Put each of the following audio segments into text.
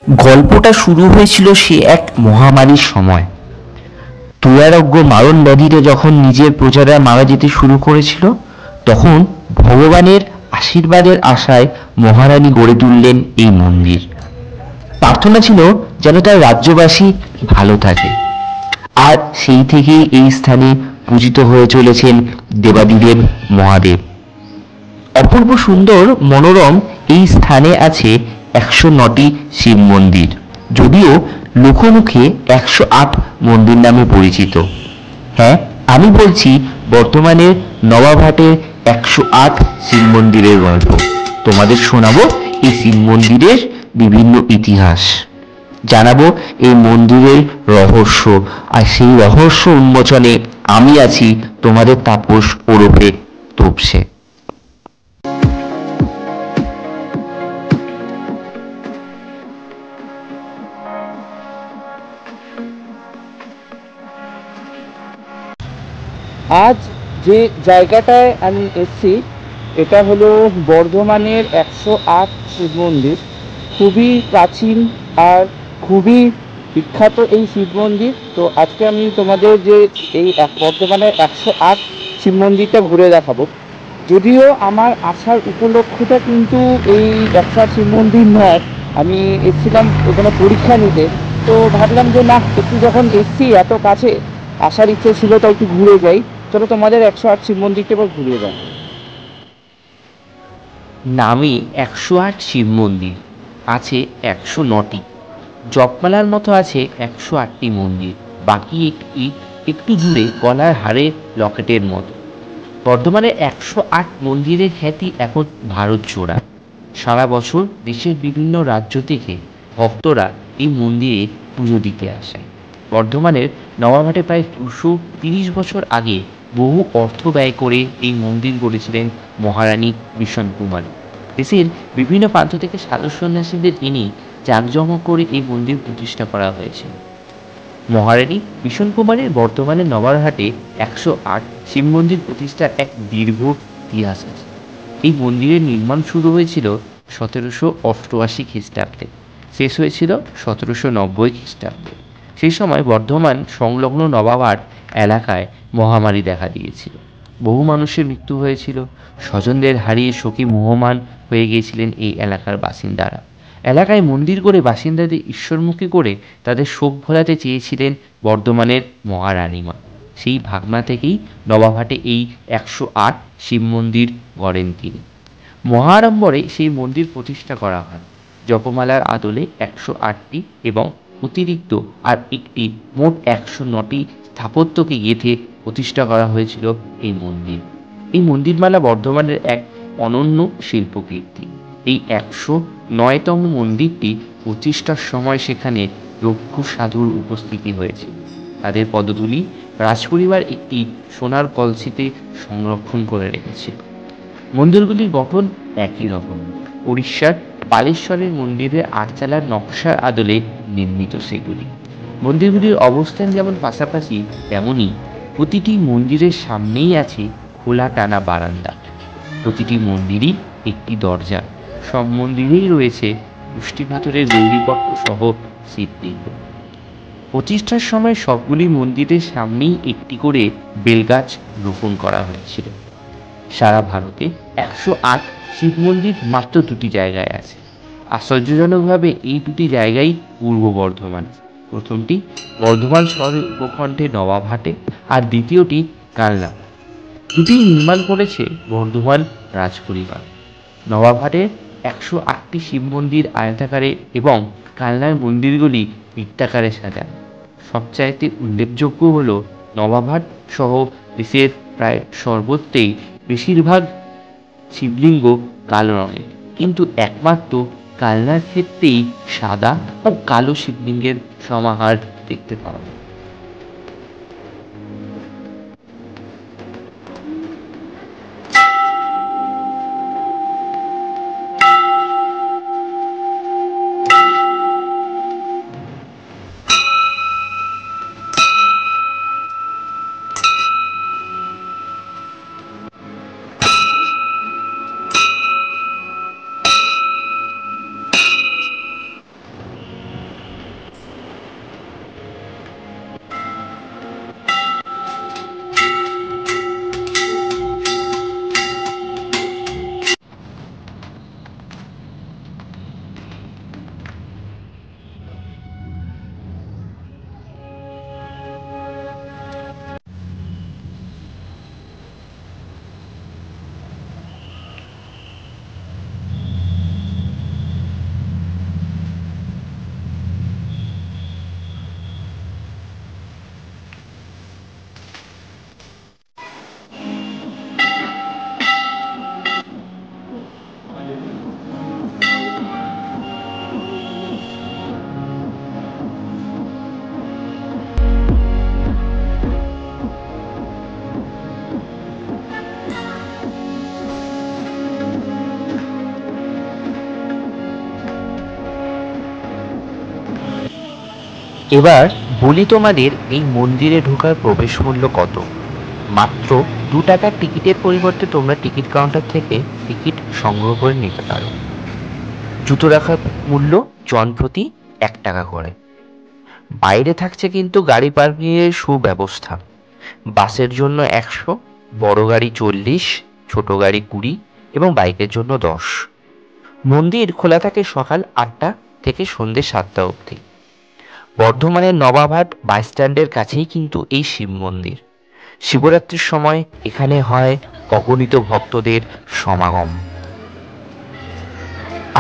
গল্পটা শুরু হয়েছিল সে এক মহামারীর সময়। দুরারোগ্য মারণ ব্যাধিতে যখন নিজের প্রজারা মারা যেতে শুরু করেছিল, তখন ভগবানের আশীর্বাদের আশায় মহারানী গড়ে তুললেন এই মন্দির। প্রার্থনা ছিল যেন তার রাজ্যবাসী ভালো থাকে। আর সেই থেকেই এই স্থানে পূজিত হয়ে চলেছেন দেবাদিদেব মহাদেব। অপূর্ব সুন্দর মনোরম এই স্থানে আছে 109টি শিব মন্দির, যদিও লোকমুখে 108 মন্দির নামে পরিচিত। হ্যাঁ, আমি বলছি বর্তমানের নবাবহাটের 108 শিব মন্দিরের গল্প। তোমাদের শোনাবো এই শিব মন্দিরের বিভিন্ন ইতিহাস, জানাবো এই মন্দিরের রহস্য, আর সেই রহস্য উন্মোচনে আমি আছি তোমাদের তাপস ওরফে তোপসে। আজ যে জায়গাটায় আমি এসেছি এটা হলো বর্ধমানের 108 শিব মন্দির। খুবই প্রাচীন আর খুবই বিখ্যাত এই শিব মন্দির। তো আজকে আমি তোমাদের যে এই বর্ধমানের 108 শিব মন্দিরটা ঘুরে দেখাবো। যদিও আমার আসার উপলক্ষটা কিন্তু এই 108 শিব মন্দির নয়, আমি এসেছিলাম ওখানে পরীক্ষা নিতে। তো ভাবলাম যে না, একটু যখন এসছি এত কাছে, আসার ইচ্ছে ছিল তো একটু ঘুরে যাই। চলো তোমাদের 108 শিব মন্দিরটা এবার ঘুরিয়ে দাও। নামে 108 শিব মন্দির, আছে 109টি। জপমালার মতো আছে 108টি মন্দির, বাকি একটু দূরে গলার হারের লকেটের মতো। বর্ধমানে 108 মন্দিরের খ্যাতি এখন ভারত জোড়া। সারা বছর দেশের বিভিন্ন রাজ্য থেকে ভক্তরা এই মন্দিরে পুজো দিতে আসে। বর্ধমানের নবাবহাটে প্রায় 230 বছর আগে বহু অর্থ ব্যয় করে এই মন্দির গড়েছিলেন মহারানী বিষণ কুমারী। দেশের বিভিন্ন প্রান্ত থেকে সাধু সন্ন্যাসীদের এনে জাঁকজমক করে এই মন্দির প্রতিষ্ঠা করা হয়েছে। মহারানী বিষণ কুমারীর বর্তমানে নবাবহাটে 108 শিব মন্দির প্রতিষ্ঠার এক দীর্ঘ ইতিহাস আছে। এই মন্দিরের নির্মাণ শুরু হয়েছিল 1788 খ্রিস্টাব্দে, শেষ হয়েছিল 1790 খ্রিস্টাব্দে। সেই সময় বর্ধমান সংলগ্ন নবাবহাট এলাকায় মহামারী দেখা দিয়েছিল। বহু মানুষের মৃত্যু হয়েছিল। স্বজনদের হারিয়ে শোকে মুহ্যমান হয়ে গিয়েছিলেন এই এলাকার বাসিন্দারা। এলাকায় মন্দির করে বাসিন্দাদের ঈশ্বরমুখী করে তাদের শোক ভোলাতে চেয়েছিলেন বর্ধমানের মহারানীমা। সেই ভাবনা থেকেই নবাবহাটে এই 108 শিব মন্দির গড়েন তিনি। মহাড়ম্বরে সেই মন্দির প্রতিষ্ঠা করা হয়। জপমালার আদলে 108টি এবং অতিরিক্ত আর একটি মোট 109টি স্থাপত্যকে গেঁথে প্রতিষ্ঠা করা হয়েছিল এই মন্দির। এই মন্দিরমালা বর্ধমানের এক অনন্য শিল্পকীর্তি। এই 109তম মন্দিরটি প্রতিষ্ঠার সময় সেখানে রঘু সাধুর উপস্থিতি হয়েছে। তাদের পদধূলি রাজপরিবার একটি সোনার কলসিতে সংরক্ষণ করে রেখেছিল। মন্দিরগুলির গঠন একই রকম। উড়িষ্যার বালেশ্বরের মন্দিরের আটচালার নকশার আদলে নির্মিত সেগুলি। মন্দিরগুলির অবস্থান যেমন পাশাপাশি, তেমনি প্রতিটি মন্দিরের সামনেই আছে খোলা টানা বারান্দা। প্রতিটি মন্দিরই একটি দরজা। সব মন্দিরেই রয়েছে মুষ্টিপাথরের গৌরীপট্ট সহ শিবলিঙ্গ। প্রতিষ্ঠার সময় সবগুলি মন্দিরের সামনেই একটি করে বেলগাছ রোপণ করা হয়েছিল। সারা ভারতে 108 শিব মন্দির মাত্র 2টি জায়গায় আছে। আশ্চর্যজনকভাবে এই 2টি জায়গাই পূর্ব বর্ধমান। প্রথমটি বর্ধমান শহরের উপকণ্ঠে নবাবহাটে, আর দ্বিতীয়টি কালনা। দুটি নির্মাণ করেছে বর্ধমান রাজপরিবার। নবাবহাটের 108টি শিব মন্দির আয়তাকারে এবং কালনার মন্দিরগুলি বৃত্তাকারে সাজানো। সবচাইতে উল্লেখযোগ্য হল নবাবহাট সহ দেশের প্রায় সর্বত্রেই বেশিরভাগ শিবলিঙ্গ কালো রঙের, কিন্তু একমাত্র কালনার ক্ষেত্রেই সাদা ও কালো শিবলিঙ্গের সমাহার দেখতে পাওয়া যায়। এবার বলি তোমাদের এই মন্দিরে ঢোকার প্রবেশ মূল্য কত। মাত্র 2 টাকার টিকিটের পরিবর্তে তোমরা টিকিট কাউন্টার থেকে টিকিট সংগ্রহ করে নিতে পারো। জুতো রাখার মূল্য জনপ্রতি 1 টাকা করে। বাইরে থাকছে কিন্তু গাড়ি পার্কিংয়ের সুব্যবস্থা। বাসের জন্য 100, বড় গাড়ি 40, ছোট গাড়ি 20 এবং বাইকের জন্য 10। মন্দির খোলা থাকে সকাল 8টা থেকে সন্ধ্যে 7টা অবধি। বর্ধমানের নবাবহাট বাসস্ট্যান্ডের কাছেই কিন্তু এই শিব মন্দির। শিবরাত্রির সময় এখানে হয় অগণিত ভক্তদের সমাগম।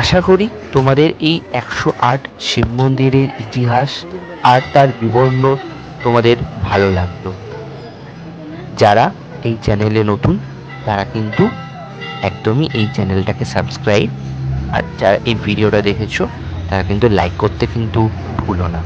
আশা করি তোমাদের এই 108 শিব মন্দিরের ইতিহাস আর তার বিবরণ তোমাদের ভালো লাগলো। যারা এই চ্যানেলে নতুন তারা কিন্তু একদমই এই চ্যানেলটাকে সাবস্ক্রাইব, আর যারা এই ভিডিওটা দেখেছো তারা কিন্তু লাইক করতে কিন্তু ভুলো না।